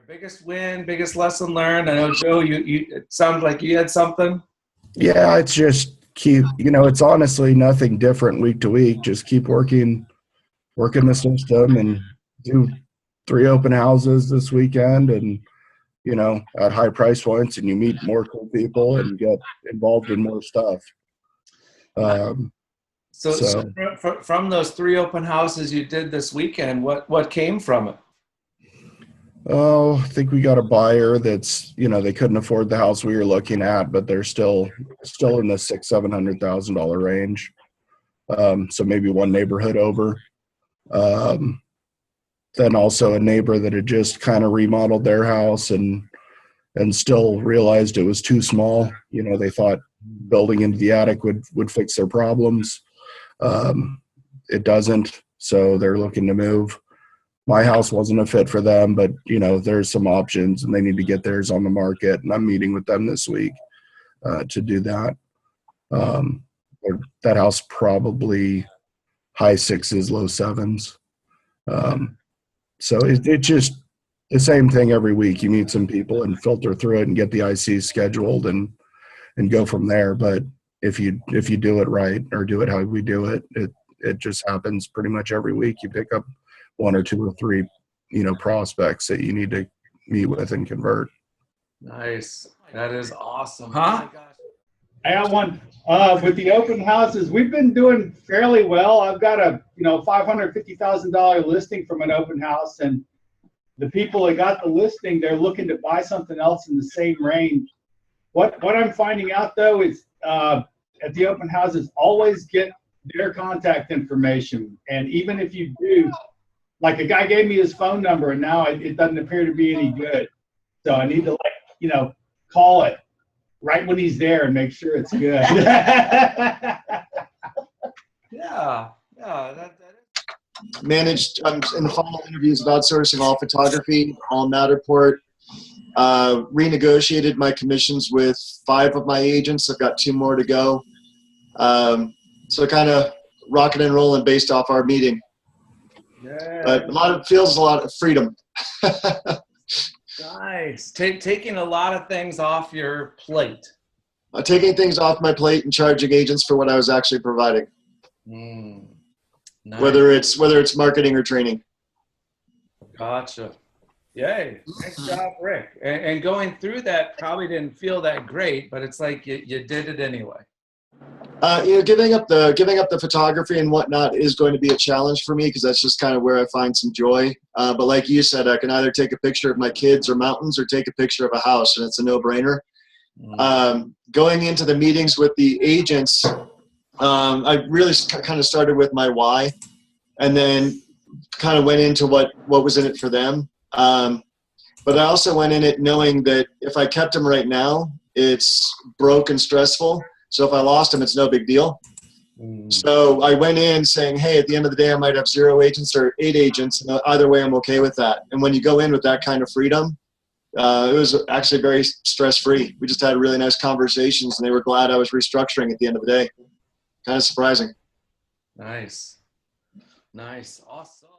Biggest win, biggest lesson learned. I know, Joe, it sounds like you had something. Yeah, it's just it's honestly nothing different week to week. Just keep working the system and do 3 open houses this weekend and, at high price points, and you meet more cool people and get involved in more stuff. So from those 3 open houses you did this weekend, what came from it? Oh, I think we got a buyer that's, they couldn't afford the house we were looking at, but they're still in the $600,000-700,000 range. So maybe one neighborhood over. Then also a neighbor that had just kind of remodeled their house and still realized it was too small. They thought building into the attic would fix their problems. It doesn't, so they're looking to move. My house wasn't a fit for them, but there's some options and they need to get theirs on the market, and I'm meeting with them this week to do that. That house probably high 6s, low 7s. So it just the same thing every week. You meet some people and filter through it and get the ICs scheduled and go from there. But if you do it right, or do it how we do it, it just happens pretty much every week. You pick up 1 or 2 or 3, prospects that you need to meet with and convert. Nice. That is awesome. Huh? I have one with the open houses. We've been doing fairly well. I've got a $550,000 listing from an open house, and the people that got the listing, they're looking to buy something else in the same range. What I'm finding out though is at the open houses, always get their contact information, and even if you do, like a guy gave me his phone number, and now it doesn't appear to be any good. So I need to call it right when he's there and make sure it's good. Yeah. Managed, I'm in the final interviews of outsourcing all photography, all Matterport. Renegotiated my commissions with 5 of my agents. I've got 2 more to go. So kind of rocking and rolling based off our meeting. Yeah. But feels a lot of freedom. Nice. Taking a lot of things off your plate. Taking things off my plate and charging agents for what I was actually providing. Nice. Whether it's marketing or training. Gotcha. Yay. Nice job, Rick. And going through that probably didn't feel that great, but it's like you did it anyway. Giving up the photography and whatnot is going to be a challenge for me, because that's just kind of where I find some joy. But like you said, I can either take a picture of my kids or mountains, or take a picture of a house, and it's a no-brainer. Going into the meetings with the agents, I really kind of started with my why, and then kind of went into what was in it for them. But I also went in it knowing that if I kept them right now, it's broke and stressful. So if I lost them, it's no big deal. So I went in saying, hey, at the end of the day, I might have 0 agents or 8 agents. And either way, I'm okay with that. And when you go in with that kind of freedom, it was actually very stress-free. We just had really nice conversations, and they were glad I was restructuring at the end of the day. Kind of surprising. Nice. Awesome.